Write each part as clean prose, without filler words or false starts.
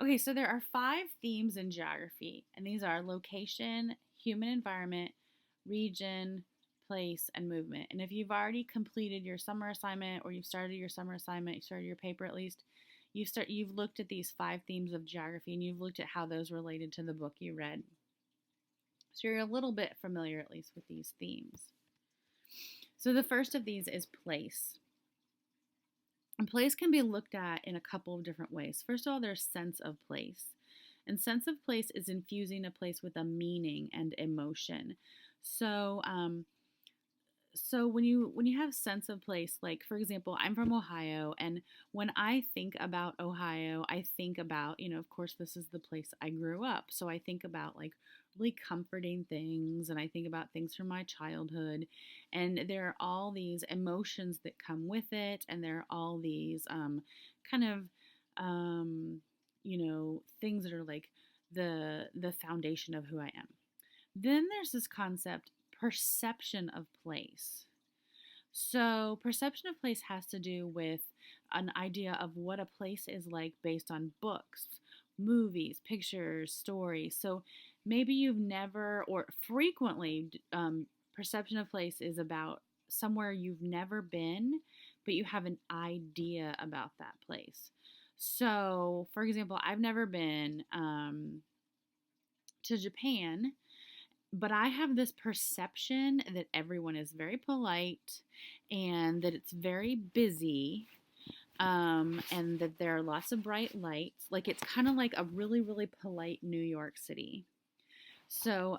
Okay, so there are 5 themes in geography, and these are location, human environment, region, place, and movement. And if you've already completed your summer assignment or you've started your summer assignment, you started your paper at least, you've looked at these 5 themes of geography and you've looked at how those related to the book you read. So you're a little bit familiar at least with these themes. So the first of these is place. And place can be looked at in a couple of different ways. First of all, there's sense of place. And sense of place is infusing a place with a meaning and emotion. So, when you have sense of place, like for example, I'm from Ohio, and when I think about Ohio, I think about, of course, this is the place I grew up. So I think about like really comforting things, and I think about things from my childhood, and there are all these emotions that come with it, and there are all these kind of things that are like the foundation of who I am. Then there's this concept, perception of place. So, perception of place has to do with an idea of what a place is like based on books, movies, pictures, stories. So, maybe you've never, or frequently, perception of place is about somewhere you've never been, but you have an idea about that place. So, for example, I've never been to Japan, but I have this perception that everyone is very polite and that it's very busy, and that there are lots of bright lights. Like it's kind of like a really, really polite New York City. So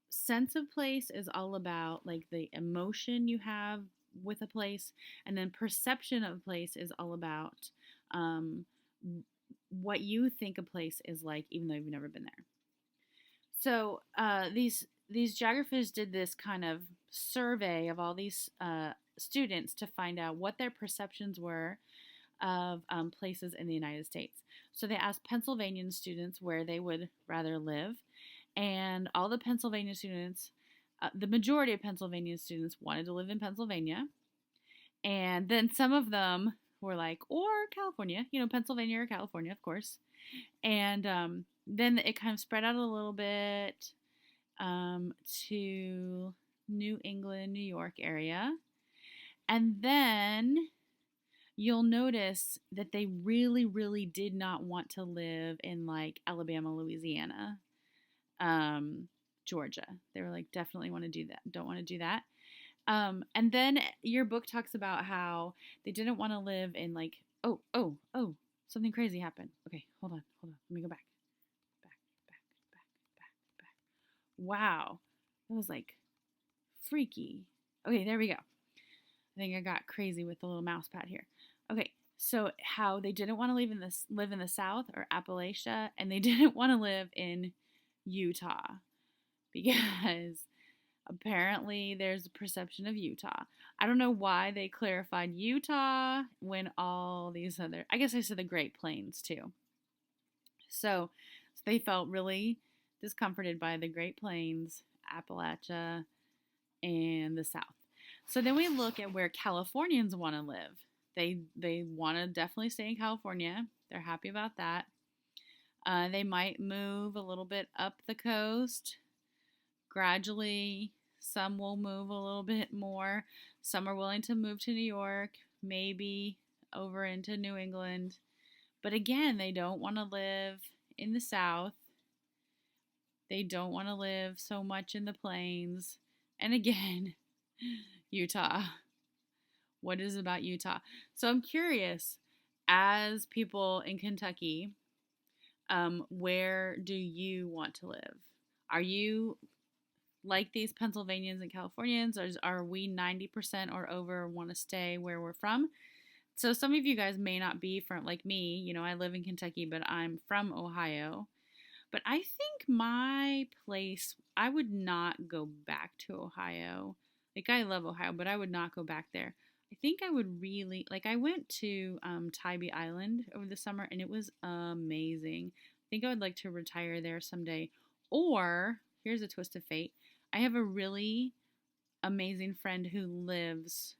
sense of place is all about like the emotion you have with a place, and then perception of place is all about um, what you think a place is like, even though you've never been there. So these geographers did this kind of survey of all these students to find out what their perceptions were of places in the United States. So they asked Pennsylvanian students where they would rather live, and all the Pennsylvania students, the majority of Pennsylvania students wanted to live in Pennsylvania, and then some of them were like, or California, Pennsylvania or California, of course. And then it kind of spread out a little bit to New England, New York area. And then you'll notice that they really, really did not want to live in like Alabama, Louisiana, Georgia. They were like, definitely want to do that. Don't want to do that. And then your book talks about how they didn't want to live in like, oh, something crazy happened. Okay, hold on. Let me go back. Back. Wow. That was like freaky. Okay, there we go. I think I got crazy with the little mouse pad here. Okay, so how they didn't want to live in the South or Appalachia, and they didn't want to live in Utah because apparently there's a perception of Utah. I don't know why they clarified Utah when all these other, I guess I said the Great Plains too. So they felt really discomforted by the Great Plains, Appalachia, and the South. So then we look at where Californians want to live. They want to definitely stay in California. They're happy about that. They might move a little bit up the coast. Gradually, some will move a little bit more. Some are willing to move to New York, maybe over into New England. But again, they don't want to live in the South. They don't want to live so much in the plains. And again, Utah. What is it about Utah? So I'm curious, as people in Kentucky, where do you want to live? Are you like these Pennsylvanians and Californians, or are we 90% or over want to stay where we're from? So some of you guys may not be from, like me, I live in Kentucky, but I'm from Ohio. But I think my place, I would not go back to Ohio. Like, I love Ohio, but I would not go back there. I think I would really, like, I went to Tybee Island over the summer, and it was amazing. I think I would like to retire there someday. Or, here's a twist of fate, I have a really amazing friend who lives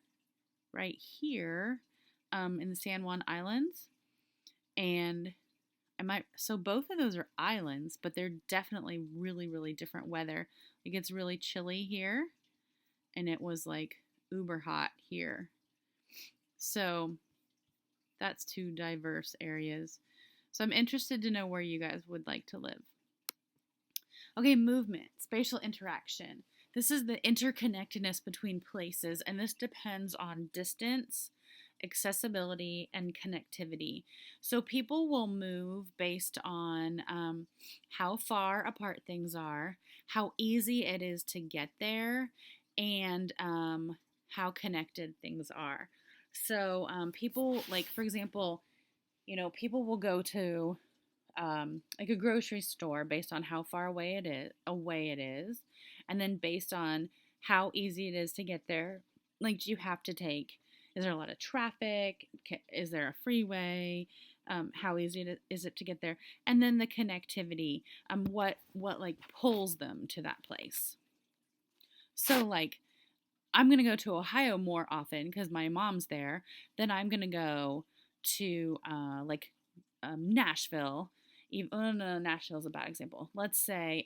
right here in the San Juan Islands. And So both of those are islands, but they're definitely really, really different weather. It gets really chilly here, and it was like uber hot here. So that's two diverse areas. So I'm interested to know where you guys would like to live. Okay, movement, spatial interaction. This is the interconnectedness between places, and this depends on distance, accessibility, and connectivity. So people will move based on how far apart things are, how easy it is to get there, and how connected things are. So people, like, for example, people will go to like a grocery store based on how far away it is, and then based on how easy it is to get there. Like, do you have to take? Is there a lot of traffic? Is there a freeway? How easy is it to get there? And then the connectivity. What like pulls them to that place? So like, I'm gonna go to Ohio more often because my mom's there. Then I'm gonna go to Nashville. No, Nashville's a bad example. Let's say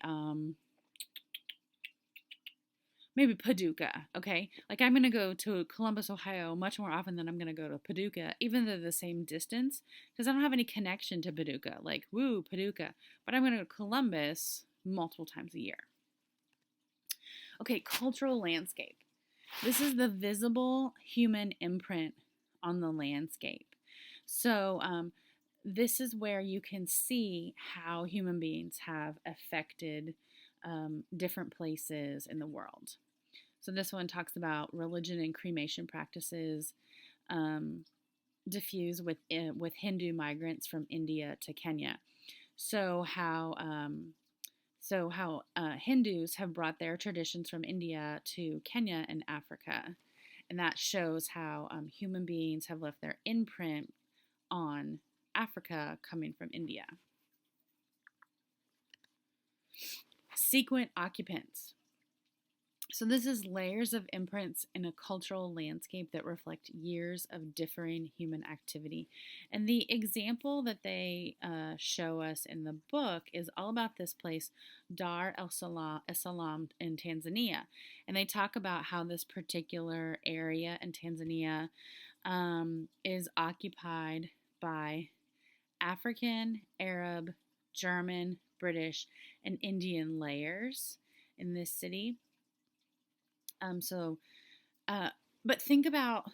maybe Paducah, okay? Like, I'm going to go to Columbus, Ohio much more often than I'm going to go to Paducah, even though they're the same distance, because I don't have any connection to Paducah. Like, woo, Paducah. But I'm going to go to Columbus multiple times a year. Okay, cultural landscape. This is the visible human imprint on the landscape. So, this is where you can see how human beings have affected different places in the world. So this one talks about religion and cremation practices diffuse with Hindu migrants from India to Kenya. So how Hindus have brought their traditions from India to Kenya and Africa, and that shows how human beings have left their imprint on Africa coming from India. Sequent occupants. So this is layers of imprints in a cultural landscape that reflect years of differing human activity. And the example that they show us in the book is all about this place, Dar es Salaam in Tanzania. And they talk about how this particular area in Tanzania is occupied by African, Arab, German, British, and Indian layers in this city. But think about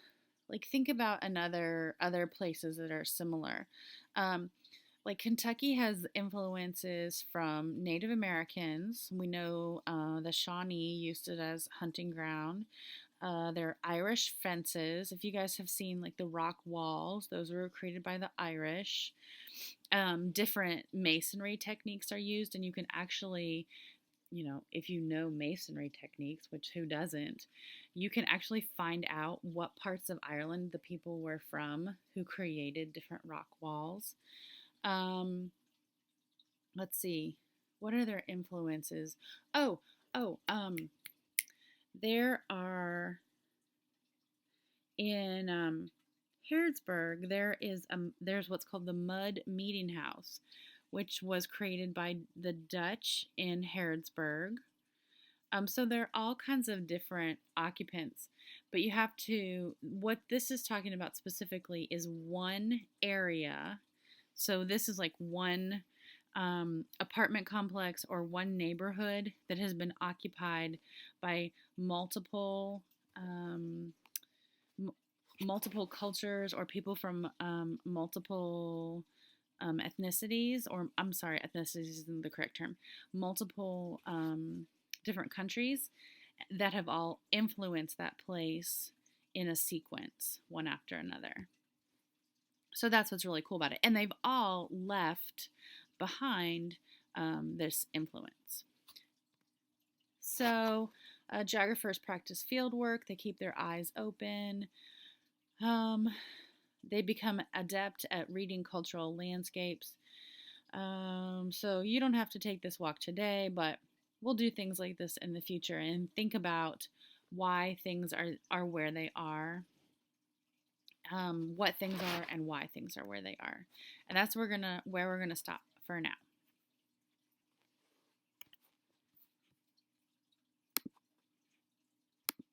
other places that are similar. Like Kentucky has influences from Native Americans. We know the Shawnee used it as hunting ground. There are Irish fences. If you guys have seen like the rock walls, those were created by the Irish. Different masonry techniques are used, and you can actually, if you know masonry techniques, which who doesn't, you can actually find out what parts of Ireland the people were from who created different rock walls. Let's see, what are their influences? There are in Harrodsburg, there's what's called the Mud Meeting House, which was created by the Dutch in Harrodsburg. So there are all kinds of different occupants, but what this is talking about specifically is one area. So this is like one apartment complex or one neighborhood that has been occupied by multiple cultures or people from multiple ethnicities, or I'm sorry, ethnicities isn't the correct term, multiple different countries that have all influenced that place in a sequence, one after another. So that's what's really cool about it. And they've all left behind this influence. So geographers practice field work. They keep their eyes open. They become adept at reading cultural landscapes. So you don't have to take this walk today, but we'll do things like this in the future and think about why things are where they are. what things are and why things are where they are. And that's where we're gonna stop for now.